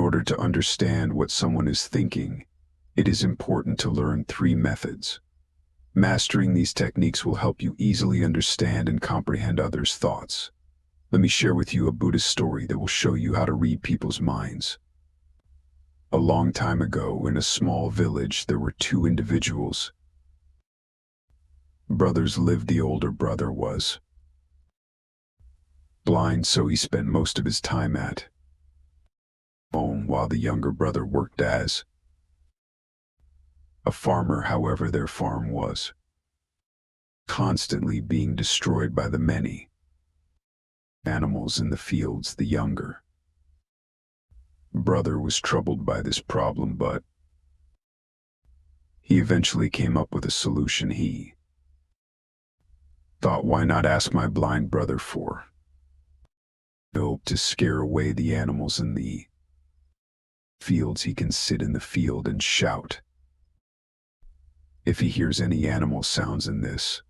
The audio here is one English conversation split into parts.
order to understand what someone is thinking, it is important to learn 3 methods. Mastering these techniques will help you easily understand and comprehend others' thoughts. Let me share with you a Buddhist story that will show you how to read people's minds. A long time ago, in a small village, there were 2 individuals. Brothers lived. The older brother was blind, so he spent most of his time at home, while the younger brother worked as a farmer. However, their farm was constantly being destroyed by the many animals in the fields. The younger brother was troubled by this problem, but he eventually came up with a solution. He thought, why not ask my blind brother for help to scare away the animals in the fields? He can sit in the field and shout. If he hears any animal sounds in this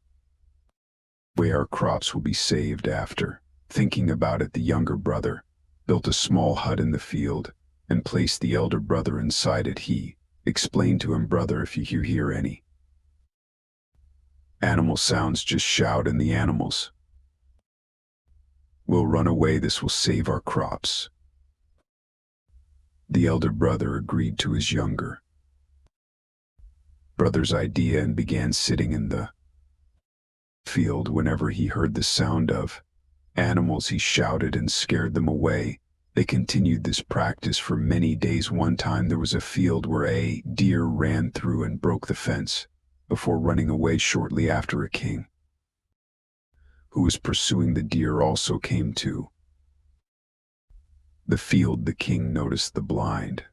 way, our crops will be saved. After thinking about it, the younger brother built a small hut in the field and placed the elder brother inside it. He explained to him, brother, if you hear any animal sounds, just shout and the animals will run away. This will save our crops. The elder brother agreed to his younger brother's idea and began sitting in the field. Whenever he heard the sound of animals, he shouted and scared them away. They continued this practice for many days. One time there was a field where a deer ran through and broke the fence before running away. Shortly after, a king who was pursuing the deer also came to the field. The king noticed the blind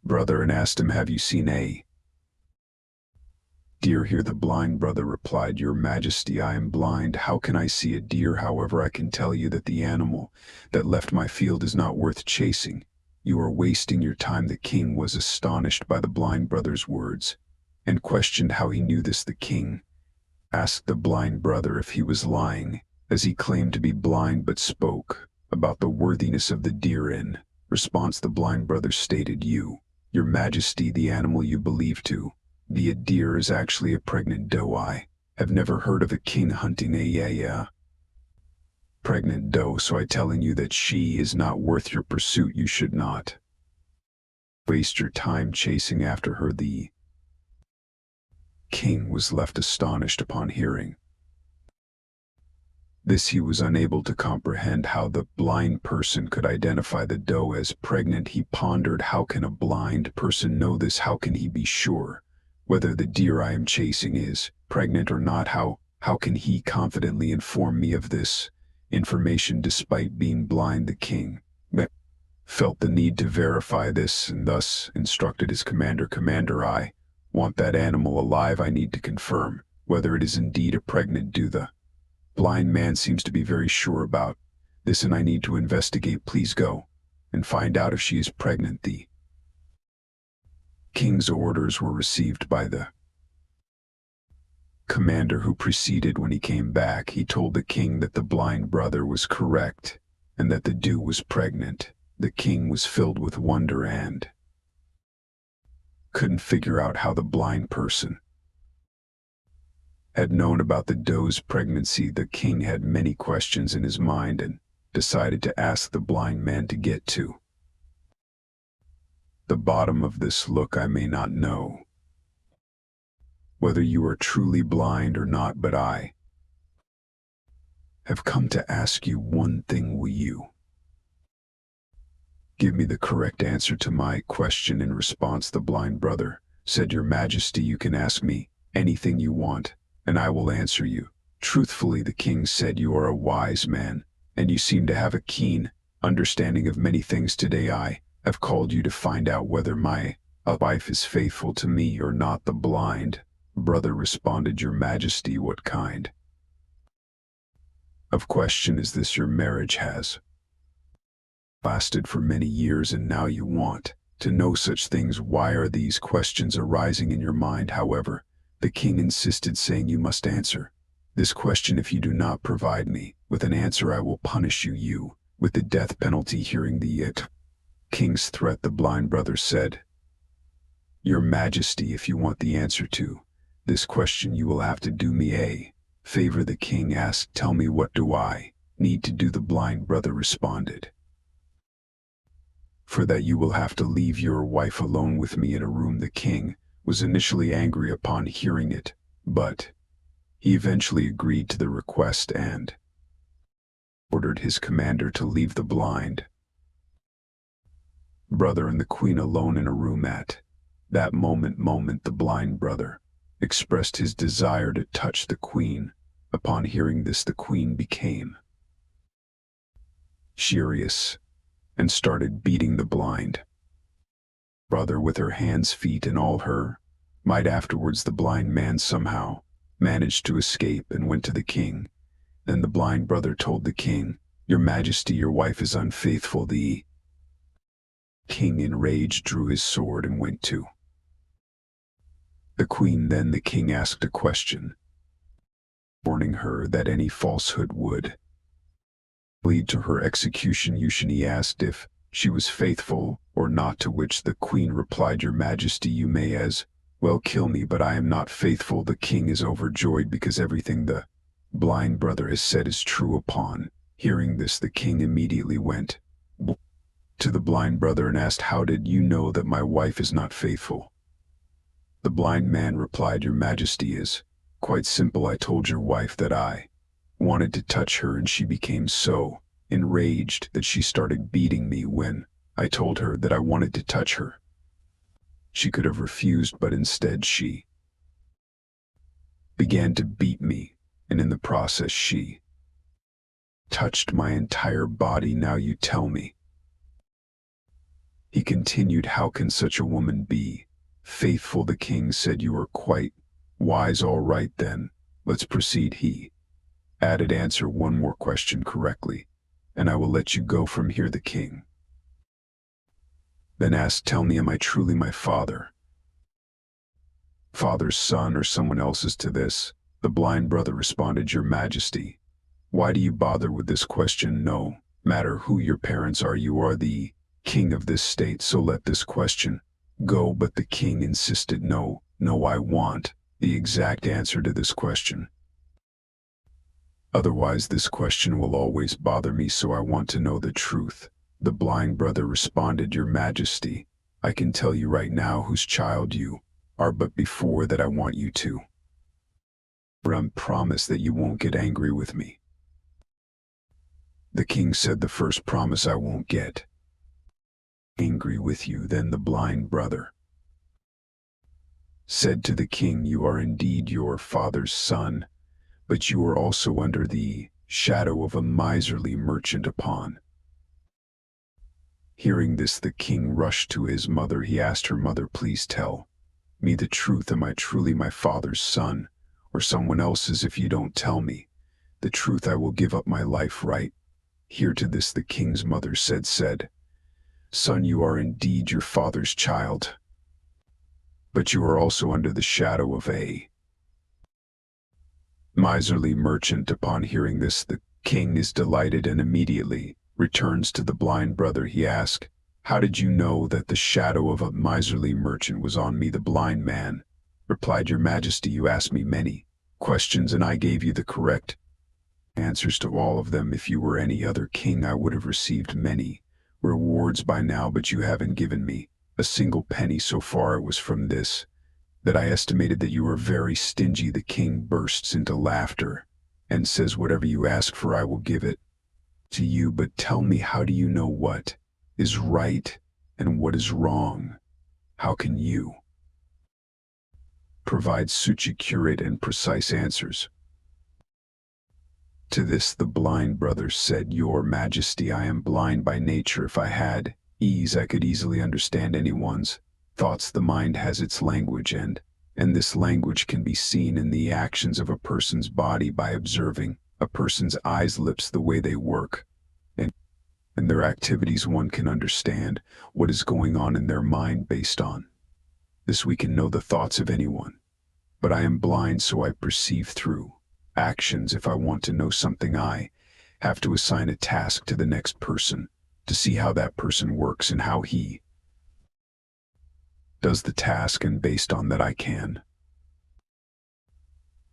brother and asked him, have you seen a deer here? The blind brother replied, Your Majesty, I am blind. How can I see a deer? However, I can tell you that the animal that left my field is not worth chasing. You are wasting your time. The king was astonished by the blind brother's words and questioned how he knew this. The king asked the blind brother if he was lying, as he claimed to be blind, but spoke about the worthiness of the deer. In response, the blind brother stated, Your Majesty, the animal you believe to be a deer is actually a pregnant doe. I have never heard of a king hunting a pregnant doe, so I telling you that she is not worth your pursuit. You should not waste your time chasing after her. The king was left astonished upon hearing this. He was unable to comprehend how the blind person could identify the doe as pregnant. He pondered, how can a blind person know this? How can he be sure whether the deer I am chasing is pregnant or not? How can he confidently inform me of this information despite being blind? The king felt the need to verify this and thus instructed his commander, Commander, I want that animal alive. I need to confirm whether it is indeed a pregnant doe. The blind man seems to be very sure about this, and I need to investigate. Please go and find out if she is pregnant. The king's orders were received by the commander, who proceeded. When he came back, he told the king that the blind brother was correct and that the doe was pregnant. The king was filled with wonder and couldn't figure out how the blind person had known about the doe's pregnancy. The king had many questions in his mind and decided to ask the blind man to get to the bottom of this. Look, I may not know whether you are truly blind or not, but I have come to ask you one thing. Will you give me the correct answer to my question? In response, the blind brother said, Your Majesty, you can ask me anything you want, and I will answer you truthfully. The king said, You are a wise man, and you seem to have a keen understanding of many things. Today I have called you to find out whether my wife is faithful to me or not. The blind brother responded, Your Majesty, what kind of question is this? Your marriage has lasted for many years, and now you want to know such things. Why are these questions arising in your mind? However, the king insisted, saying, You must answer this question. If you do not provide me with an answer, I will punish you with the death penalty. Hearing the King's threat, the blind brother said, "Your Majesty, if you want the answer to this question, you will have to do me a favor." The king asked, "Tell me, what do I need to do?" The blind brother responded, "For that you will have to leave your wife alone with me in a room." The king was initially angry upon hearing it, but he eventually agreed to the request and ordered his commander to leave the blind brother and the queen alone in a room. At that moment, the blind brother expressed his desire to touch the queen. Upon hearing this, the queen became furious and started beating the blind brother with her hands, feet, and all her might. Afterwards, the blind man somehow managed to escape and went to the king. Then the blind brother told the king, "Your Majesty, your wife is unfaithful." The king, enraged, drew his sword and went to the queen. Then the king asked a question, warning her that any falsehood would lead to her execution. He asked if she was faithful or not, to which the queen replied, "Your Majesty, you may as well kill me, but I am not faithful." The king is overjoyed because everything the blind brother has said is true. Upon hearing this, the king immediately went to the blind brother and asked, "How did you know that my wife is not faithful?" The blind man replied, "Your Majesty, is quite simple. I told your wife that I wanted to touch her, and she became so enraged that she started beating me. When I told her that I wanted to touch her, she could have refused, but instead she began to beat me, and in the process she touched my entire body. Now you tell me," he continued, "how can such a woman be faithful?" The king said, "You are quite wise. All right then, let's proceed." He added, "Answer one more question correctly, and I will let you go from here." The king then asked, "Tell me, am I truly my father's son, or someone else's?" To this, the blind brother responded, "Your Majesty, why do you bother with this question? No matter who your parents are, you are the king of this state, so let this question go." But the king insisted, No, I want the exact answer to this question. Otherwise, this question will always bother me, so I want to know the truth." The blind brother responded, "Your Majesty, I can tell you right now whose child you are, but before that I want you to promise that you won't get angry with me." The king said, "The first promise, I won't get angry with you." Then the blind brother said to the king, "You are indeed your father's son, but you are also under the shadow of a miserly merchant." Upon hearing this, the king rushed to his mother. He asked her, "Mother, please tell me the truth. Am I truly my father's son, or someone else's? If you don't tell me the truth, I will give up my life right here." To this, the king's mother said, "Son, you are indeed your father's child, but you are also under the shadow of a miserly merchant." Upon hearing this, the king is delighted and immediately returns to the blind brother. He asked, "How did you know that the shadow of a miserly merchant was on me?" The blind man replied, "Your Majesty, you asked me many questions, and I gave you the correct answers to all of them. If you were any other king, I would have received many rewards by now, but you haven't given me a single penny so far. It was from this that I estimated that you are very stingy." The king bursts into laughter and says, "Whatever you ask for, I will give it to you, but tell me, how do you know what is right and what is wrong? How can you provide such accurate and precise answers?" To this, the blind brother said, "Your Majesty, I am blind by nature. If I had ease, I could easily understand anyone's thoughts. The mind has its language, and this language can be seen in the actions of a person's body by observing a person's eyes, lips, the way they work, and their activities. One can understand what is going on in their mind. Based on this, we can know the thoughts of anyone. But I am blind, so I perceive through actions. If I want to know something, I have to assign a task to the next person to see how that person works and how he does the task, and based on that I can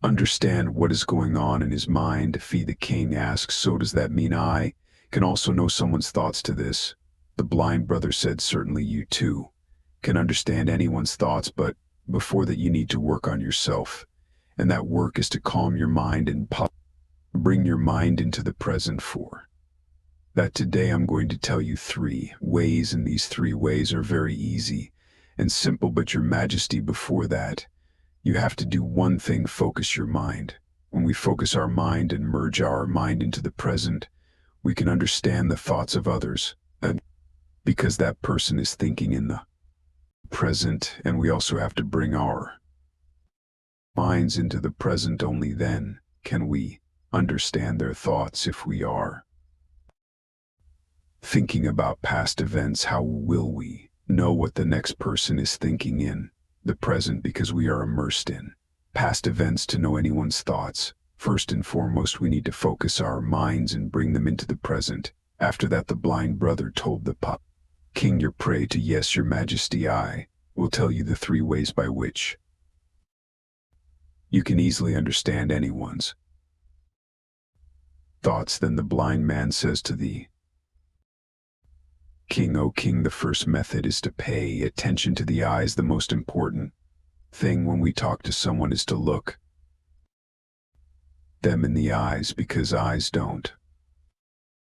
understand what is going on in his mind. Fee the king asks, so does that mean I can also know someone's thoughts to this? The blind brother said, certainly you too can understand anyone's thoughts, but before that you need to work on yourself. And that work is to calm your mind and bring your mind into the present. For that today I'm going to tell you 3 ways, and these 3 ways are very easy and simple, but your majesty, before that, you have to do one thing: focus your mind. When we focus our mind and merge our mind into the present, we can understand the thoughts of others, and because that person is thinking in the present, and we also have to bring our minds into the present. Only then can we understand their thoughts. If we are thinking about past events, how will we know what the next person is thinking in the present? Because we are immersed in past events to know anyone's thoughts. First and foremost, we need to focus our minds and bring them into the present. After that, the blind brother told the king your prey to, yes, your majesty, I will tell you the 3 ways by which you can easily understand anyone's thoughts. Then the blind man says to the king, O king, the first method is to pay attention to the eyes. The most important thing when we talk to someone is to look them in the eyes, because eyes don't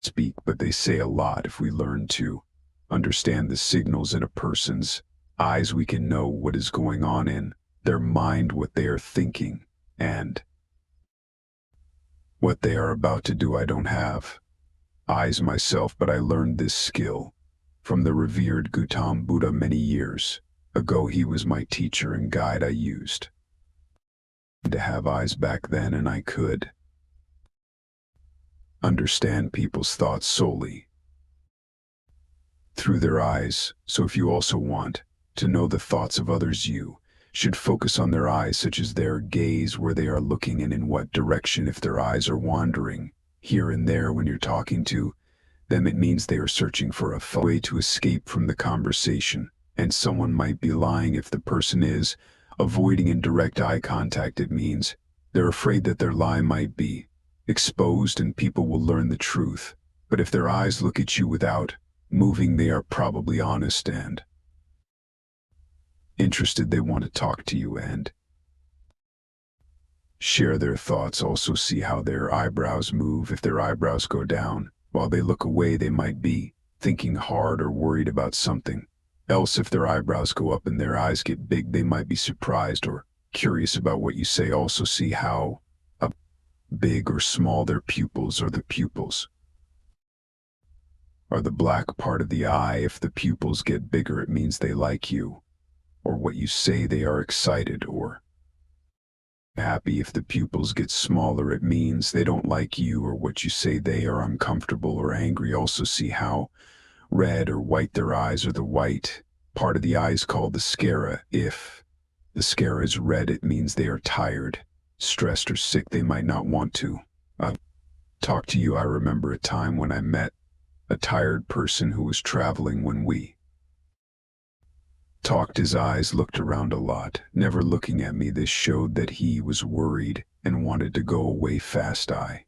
speak, but they say a lot. If we learn to understand the signals in a person's eyes, we can know what is going on in their mind, what they are thinking, and what they are about to do. I don't have eyes myself, but I learned this skill from the revered Gautama Buddha many years ago. He was my teacher and guide. I used to have eyes back then, and I could understand people's thoughts solely through their eyes. So if you also want to know the thoughts of others, you should focus on their eyes, such as their gaze, where they are looking and in what direction. If their eyes are wandering here and there when you're talking to them, it means they are searching for a way to escape from the conversation, and someone might be lying. If the person is avoiding indirect eye contact, it means they're afraid that their lie might be exposed and people will learn the truth. But if their eyes look at you without moving, they are probably honest and interested. They want to talk to you and share their thoughts. Also see how their eyebrows move. If their eyebrows go down while they look away, they might be thinking hard or worried about something else. If their eyebrows go up and their eyes get big, they might be surprised or curious about what you say. Also see how big or small their pupils are. The pupils are the black part of the eye. If the pupils get bigger, it means they like you or what you say. They are excited or happy. If the pupils get smaller, it means they don't like you or what you say. They are uncomfortable or angry. Also see how red or white their eyes are. The white part of the eye is called the sclera. If the sclera is red, it means they are tired, stressed, or sick. They might not want to talk to you. I remember a time when I met a tired person who was traveling. When we talked, his eyes looked around a lot, never looking at me. This showed that he was worried and wanted to go away fast. I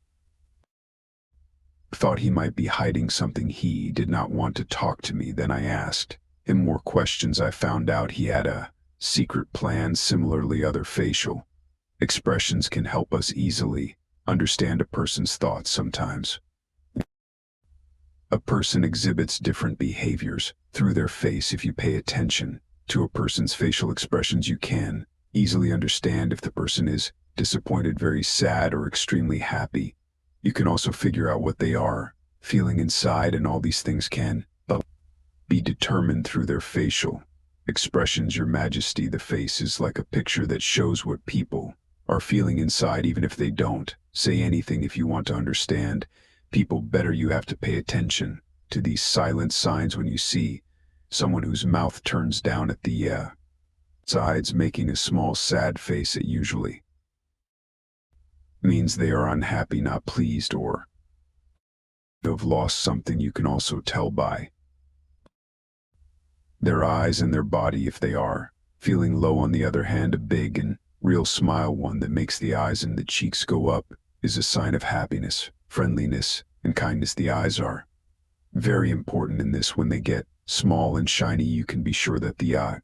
thought he might be hiding something. He did not want to talk to me. Then I asked him more questions. I found out he had a secret plan. Similarly, other facial expressions can help us easily understand a person's thoughts. Sometimes a person exhibits different behaviors through their face. If you pay attention to a person's facial expressions, you can easily understand if the person is disappointed, very sad, or extremely happy. You can also figure out what they are feeling inside, and all these things can be determined through their facial expressions. Your Majesty, the face is like a picture that shows what people are feeling inside, even if they don't say anything. If you want to understand people better, you have to pay attention to these silent signs. When you see someone whose mouth turns down at the sides, making a small sad face, it usually means they are unhappy, not pleased, or Have lost something you can also tell by their eyes and their body if they are. Feeling low, on the other hand, a big and real smile, one that makes the eyes and the cheeks go up, is a sign of happiness, friendliness, and kindness. The eyes are very important in this. When they get small and shiny, you can be sure that the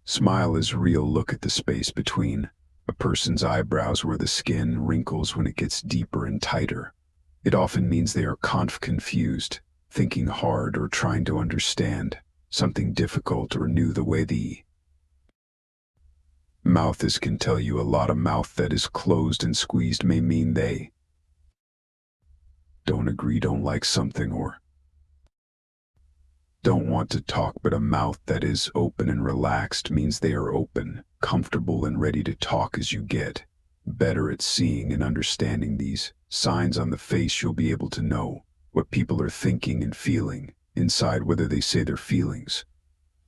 smile is real. Look at the space between a person's eyebrows where the skin wrinkles when it gets deeper and tighter. It often means they are confused, thinking hard, or trying to understand something difficult or new. The way the mouth is can tell you a lot. A mouth that is closed and squeezed may mean they don't agree, don't like something, or don't want to talk. But a mouth that is open and relaxed means they are open, comfortable, and ready to talk. As you get better at seeing and understanding these signs on the face, you'll be able to know what people are thinking and feeling inside. Whether they say their feelings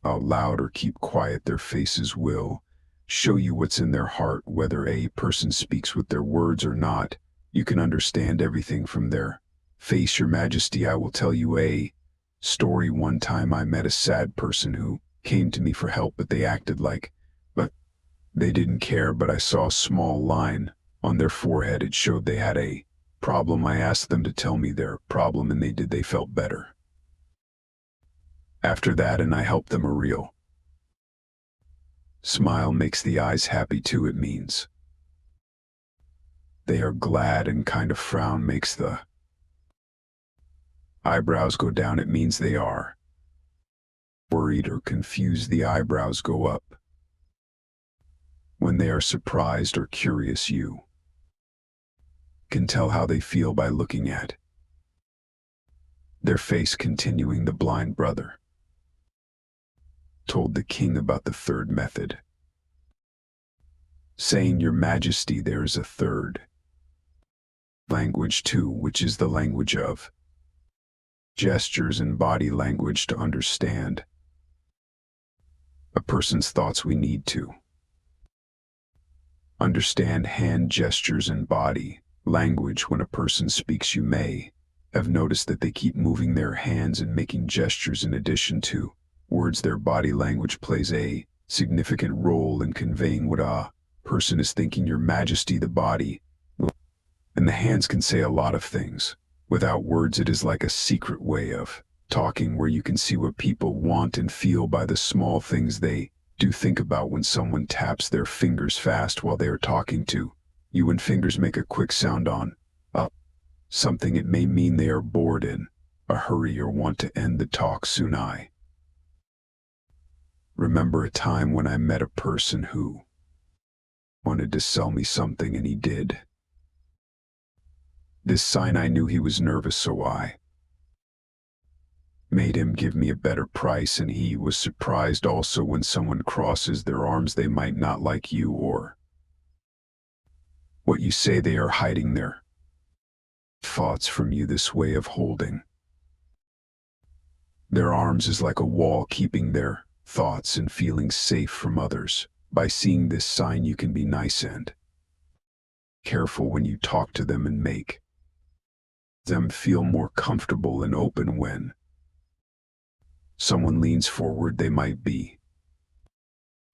out loud or keep quiet, their faces will show you what's in their heart. Whether a person speaks with their words or not, you can understand everything from their face. Your Majesty, I will tell you a story. One time I met a sad person who came to me for help, but they acted like they didn't care. But I saw a small line on their forehead. It showed they had a problem. I asked them to tell me their problem, and they did. They felt better after that, and I helped them. A real smile makes the eyes happy too. It means they are glad, and kind of frown makes the eyebrows go down. It means they are worried or confused. The eyebrows go up when they are surprised or curious. You can tell how they feel by looking at their face. Continuing, the blind brother told the king about the third method, saying, Your Majesty, there is a third language too, which is the language of gestures and body language. To understand a person's thoughts, we need to understand hand gestures and body language. When a person speaks, you may have noticed that they keep moving their hands and making gestures in addition to words. Their body language plays a significant role in conveying what a person is thinking. Your Majesty, the body and the hands can say a lot of things without words. It is like a secret way of talking where you can see what people want and feel by the small things they do. Think about when someone taps their fingers fast while they are talking to you. When fingers make a quick sound on something, it may mean they are bored, in a hurry, or want to end the talk soon. I remember a time when I met a person who wanted to sell me something, and he did this sign. I knew he was nervous, so I made him give me a better price, and he was surprised also. When someone crosses their arms, they might not like you or what you say. They are hiding their thoughts from you. This way of holding their arms is like a wall, keeping their thoughts and feelings safe from others. By seeing this sign, you can be nice and careful when you talk to them and make them feel more comfortable and open. When someone leans forward, they might be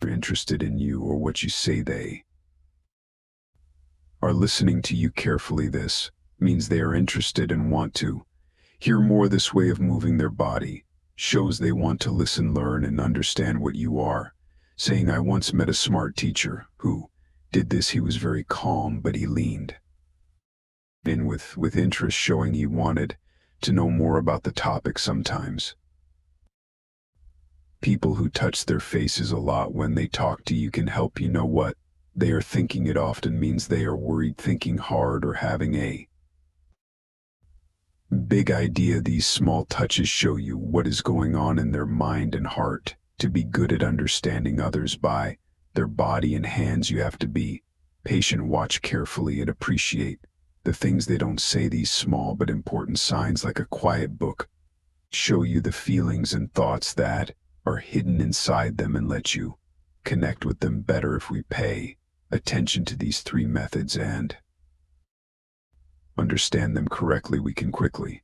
interested in you or what you say. They are listening to you carefully. This means they are interested and want to hear more. This way of moving their body shows they want to listen, learn, and understand what you are saying. I once met a smart teacher who did this. He was very calm, but he leaned in with interest, showing he wanted to know more about the topic. Sometimes people who touch their faces a lot when they talk to you can help you know what they are thinking. It often means they are worried, thinking hard, or having a big idea. These small touches show you what is going on in their mind and heart. To be good at understanding others by their body and hands, you have to be patient, watch carefully, and appreciate the things they don't say. These small but important signs, like a quiet book, show you the feelings and thoughts that are hidden inside them and let you connect with them better. If we pay attention to these three methods and understand them correctly, we can quickly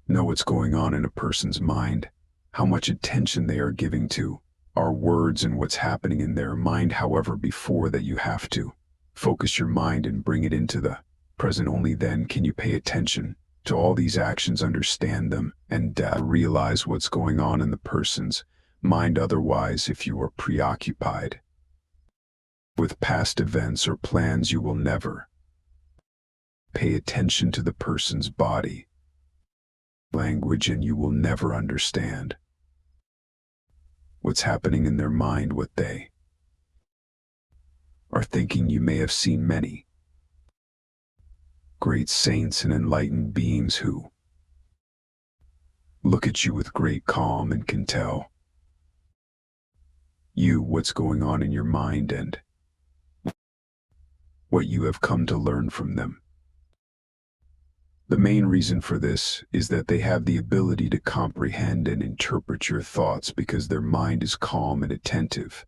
know what's going on in a person's mind, how much attention they are giving to our words and what's happening in their mind. However, before that, you have to focus your mind and bring it into the present. Only then can you pay attention to all these actions, understand them, and realize what's going on in the person's mind. Otherwise, if you are preoccupied with past events or plans, you will never pay attention to the person's body language, and you will never understand what's happening in their mind, what they are thinking. You may have seen many great saints and enlightened beings who look at you with great calm and can tell you what's going on in your mind and what you have come to learn from them. The main reason for this is that they have the ability to comprehend and interpret your thoughts because their mind is calm and attentive.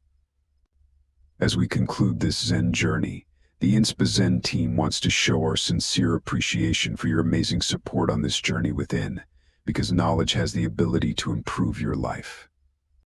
As we conclude this Zen journey, the Inspa Zen team wants to show our sincere appreciation for your amazing support on this journey within, because knowledge has the ability to improve your life.